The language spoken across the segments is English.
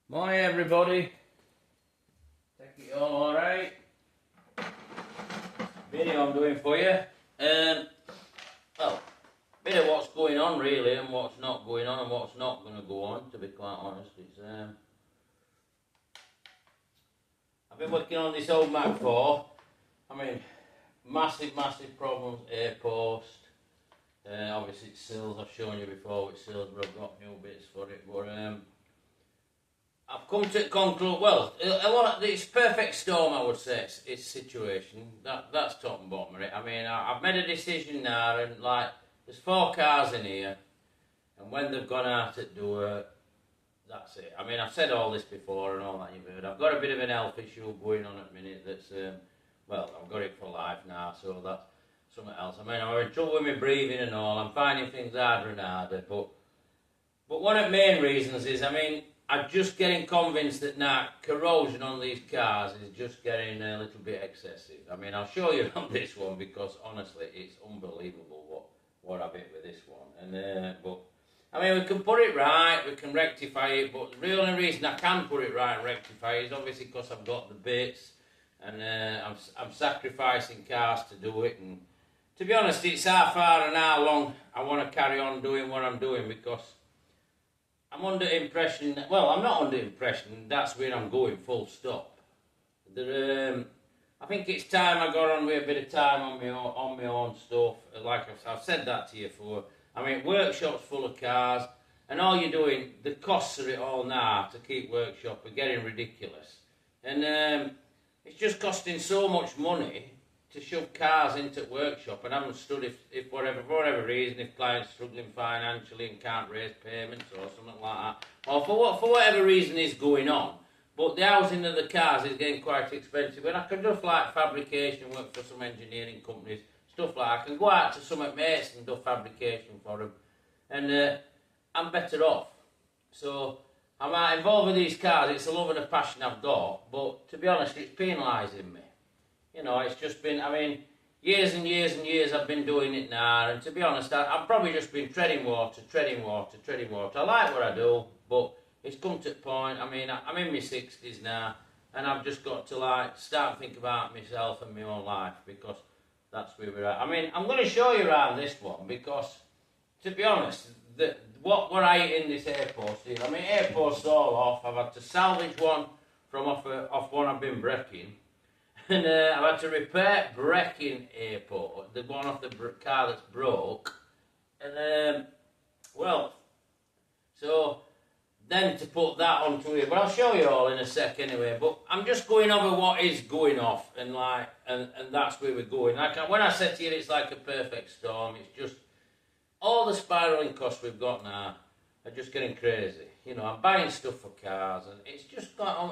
Morning everybody. Take it all alright. Video I'm doing for you. Well, bit of what's going on really and what's not going on and what's not going to go on, to be quite honest. I've been working on this old Mac 4. I mean, massive problems, air post. Obviously it's sills, I've shown you before with sills, but I've got new bits for it. But I've come to conclude, well, it's perfect storm, I would say, it's situation. That's top and bottom of it. I mean, I've made a decision now, and like, there's 4 cars in here, and when they've gone out at door, that's it. I mean, I've said all this before and all that you've heard. I've got a bit of an health issue going on at the minute that's, well, I've got it for life now, so that's something else. I mean, I'm having trouble with my breathing and all. I'm finding things harder and harder, but one of the main reasons is, I mean, I'm just getting convinced that now corrosion on these cars is just getting a little bit excessive. I mean, I'll show you on this one because honestly, it's unbelievable what I've hit with this one. And but I mean, we can put it right, we can rectify it, but the real only reason I can put it right and rectify it is obviously because I've got the bits, and I'm sacrificing cars to do it. And to be honest, it's how far and how long I want to carry on doing what I'm doing, because I'm under impression, well, I'm not under impression, that's where I'm going, full stop. I think it's time I got on with a bit of time on my own stuff. Like I've said that to you before. I mean, workshop's full of cars, and all you're doing, the costs of it all now to keep workshop are getting ridiculous. And it's just costing so much money to shove cars into the workshop, and I haven't stood if for whatever reason, if clients struggling financially and can't raise payments or something like that, or for whatever reason is going on, but the housing of the cars is getting quite expensive. And I can do like fabrication work for some engineering companies, stuff like that. I can go out to some mates and do fabrication for them, and I'm better off. So I'm involved with these cars. It's a love and a passion I've got, but to be honest, it's penalising me. You know, it's just been, I mean, years and years and years I've been doing it now, and to be honest, I've probably just been treading water. I like what I do, but it's come to the point, I mean, I'm in my 60s now, and I've just got to, like, start thinking about myself and my own life, because that's where we're at. I mean, I'm going to show you around this one, because, to be honest, what I ate in this air post is, I mean, air post's all off. I've had to salvage one from off one I've been breaking. And I've had to repair braking airport, the one off the car that's broke. And, well, so then to put that onto here, but I'll show you all in a sec anyway. But I'm just going over what is going off, and like, and that's where we're going. Like, when I said to you, it's like a perfect storm. It's just all the spiralling costs we've got now are just getting crazy. You know, I'm buying stuff for cars, and it's just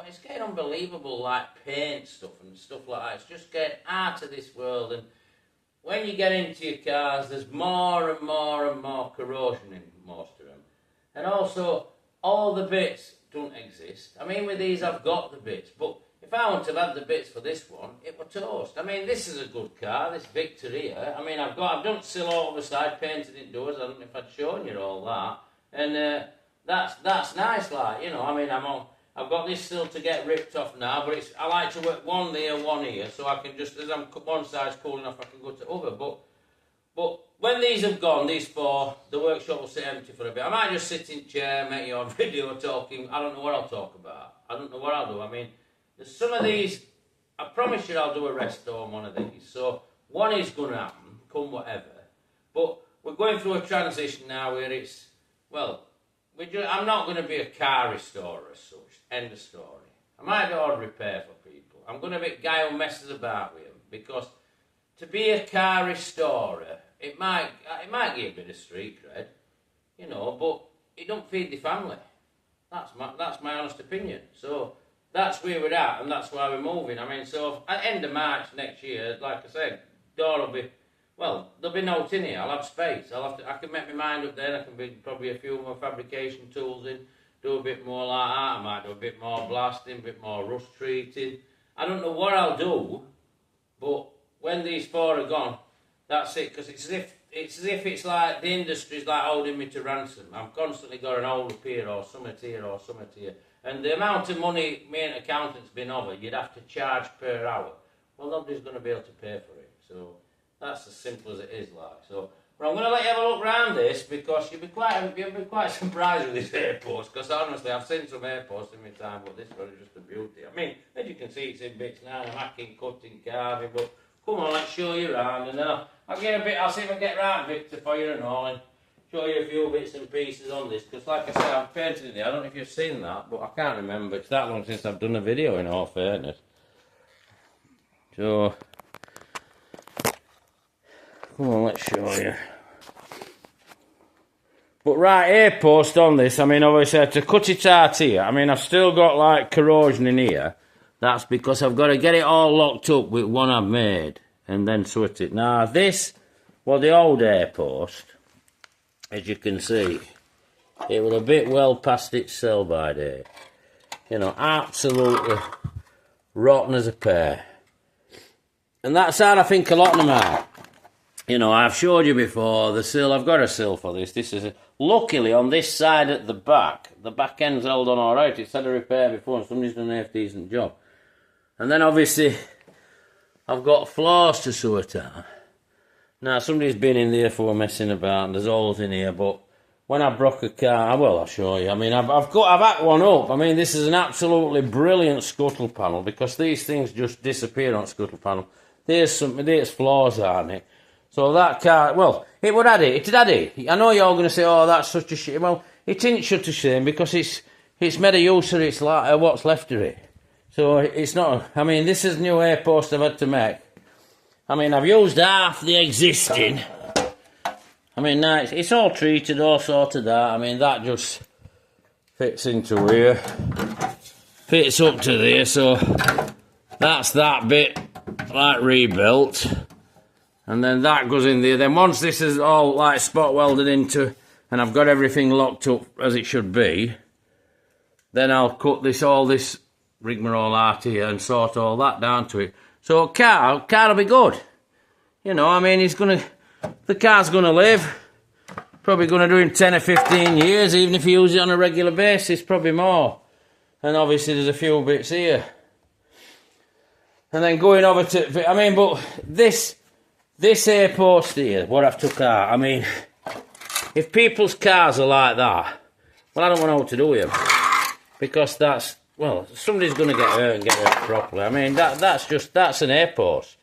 it's getting unbelievable, like paint stuff and stuff like that. It's just getting out of this world, and when you get into your cars, there's more and more corrosion in most of them. And also, all the bits don't exist. I mean, with these, I've got the bits, but if I want to have had the bits for this one, it were toast. I mean, this is a good car, this Victor here. I mean, I've done sill all over the side, painted indoors. I don't know if I'd shown you all that. And that's nice, like, you know. I mean, I've got this still to get ripped off now, but I like to work one there, one here, so I can just, as I'm one side's cooling off, I can go to other. But when these have gone, these 4, the workshop will sit empty for a bit. I might just sit in chair, make you on video talking. I don't know what I'll talk about. I don't know what I'll do. I mean, there's some of these, I promise you I'll do a restore on one of these. So one is going to happen, come whatever. But we're going through a transition now where it's, well, I'm not going to be a car restorer as such. End of story. I might do odd repair for people. I'm going to be a guy who messes about with them, because to be a car restorer, it might give a bit of street cred, you know, but it don't feed the family. That's my honest opinion. So that's where we're at, and that's why we're moving. I mean, so at end of March next year, like I said, door will be, well, there'll be no tin here. I'll have space. I can make my mind up then. I can bring probably a few more fabrication tools in, do a bit more like that. I might do a bit more blasting, a bit more rust treating. I don't know what I'll do, but when these 4 are gone, that's it. Because it's as it's as if it's like the industry's like holding me to ransom. I'm constantly got an hold up here or something here or something here. And the amount of money me and accountant's been over, you'd have to charge per hour. Well, nobody's going to be able to pay for it. So that's as simple as it is, like. So, but I'm going to let you have a look round this because you'll be quite surprised with this airport. Because honestly, I've seen some airports in my time, but this one is just a beauty. I mean, as you can see, it's in bits now. I'm hacking, cutting, carving, but come on, let's show you around, and then I'll get a bit. I'll see if I get round, Victor, for you and all, and show you a few bits and pieces on this. Because, like I said, I've painted it. I don't know if you've seen that, but I can't remember. It's that long since I've done a video. In all fairness, so come on, let's show you. But right, air post on this. I mean, obviously, to cut it out here. I mean, I've still got like corrosion in here. That's because I've got to get it all locked up with one I've made and then sweat it. Now this, well, the old air post, as you can see, it was a bit well past its sell by date. You know, absolutely rotten as a pear. And that's how I think a lot of them are. You know, I've showed you before, the sill, I've got a sill for this. This is, luckily on this side at the back end's held on alright. It's had a repair before and somebody's done a half-decent job. And then obviously, I've got floors to sort out. Now, somebody's been in there for messing about, and there's holes in here, but when I broke a car, well, I'll show you. I mean, I've hacked one up. I mean, this is an absolutely brilliant scuttle panel, because these things just disappear on scuttle panel. There's floors on it. So that car, well, it would add it. It'd add it. I know you're all going to say, oh, that's such a shame. Well, it ain't such a shame, because it's made a use of its what's left of it. So it's not, I mean, this is new air post I've had to make. I mean, I've used half the existing. I mean, now it's all treated, all sorted out. I mean, that just fits into here. Fits up to there, so that's that bit, like, rebuilt. And then that goes in there. Then once this is all, like, spot welded into, and I've got everything locked up as it should be, then I'll cut all this rigmarole out here and sort all that down to it. So car will be good. You know, I mean, the car's gonna live. Probably gonna do in 10 or 15 years, even if you use it on a regular basis, probably more. And obviously there's a few bits here. And then going over to, I mean, but this air post here, what I've took out, I mean, if people's cars are like that, well, I don't know what to do with them. Because that's, well, somebody's going to get hurt and get hurt properly. I mean, that's an air post.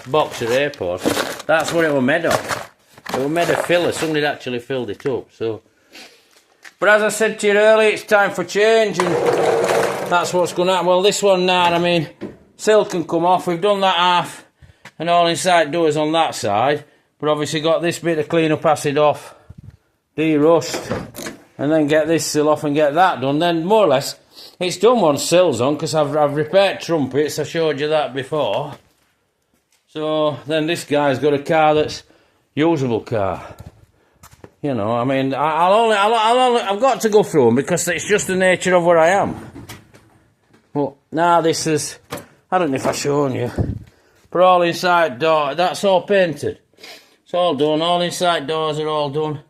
Boxer air post. That's what it was made of. It was made of filler. Somebody actually filled it up. So, but as I said to you earlier, it's time for change, and that's what's going to happen. Well, this one now, I mean, sill can come off. We've done that half, and all inside doors on that side. But obviously got this bit of clean-up acid off, de-rust, and then get this sill off and get that done. Then more or less, it's done once sill's on, because I've repaired trumpets. I showed you that before. So then this guy's got a car that's usable car. You know, I mean, I've got to go through them because it's just the nature of where I am. But now this is, I don't know if I've shown you, but all inside door, that's all painted. It's all done. All inside doors are all done.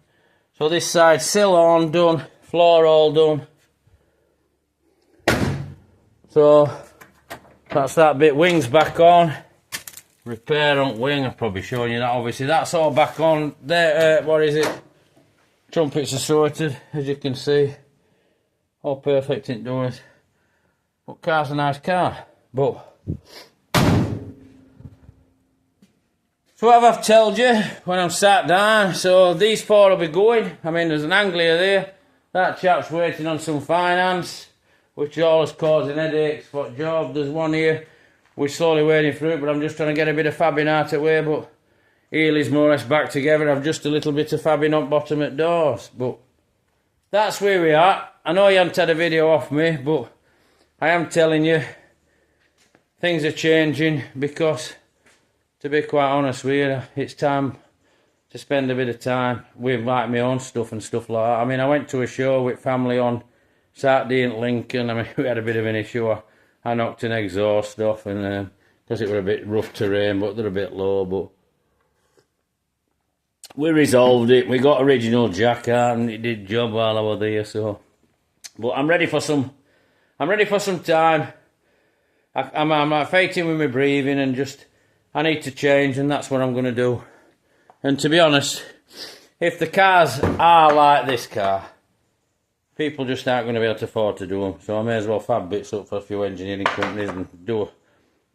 So this side sill on done, floor all done. So that's that bit. Wings back on. Repair on wing. I've probably shown you that. Obviously, that's all back on. There. What is it? Trumpets are sorted, as you can see. All perfect indoors. But car's a nice car. But so what I've told you when I'm sat down. So these four will be going. I mean, there's an angler there. That chap's waiting on some finance, which is always causing headaches for job. There's one here, we're slowly waiting for it, but I'm just trying to get a bit of fabbing out of the way, but Healy's more or less back together. I've just a little bit of fabbing on bottom at doors, but that's where we are. I know you haven't had a video off me, but I am telling you, things are changing, because, to be quite honest with you, it's time to spend a bit of time with, like, my own stuff and stuff like that. I mean, I went to a show with family on Saturday in Lincoln. I mean, we had a bit of an issue. I knocked an exhaust off, and because it was a bit rough terrain, but they're a bit low. But we resolved it. We got original jack out and it did job while I was there. So, but I'm ready for some time. I'm fighting with my breathing and just I need to change, and that's what I'm going to do. And to be honest, if the cars are like this car, people just aren't going to be able to afford to do them. So I may as well fab bits up for a few engineering companies and do a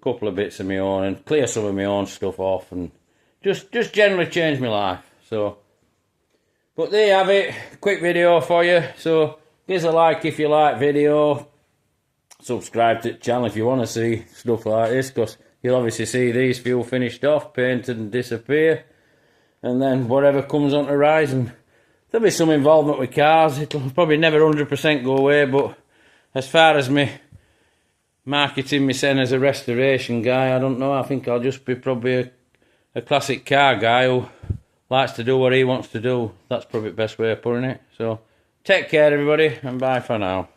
couple of bits of my own and clear some of my own stuff off and just generally change my life. So, but there you have it, quick video for you. So give us a like if you like video, subscribe to the channel if you want to see stuff like this, because you'll obviously see these few finished off, painted and disappear, and then whatever comes on the horizon. There'll be some involvement with cars. It'll probably never 100% go away, but as far as me marketing myself as a restoration guy, I don't know. I think I'll just be probably a classic car guy who likes to do what he wants to do. That's probably the best way of putting it. So take care, everybody, and bye for now.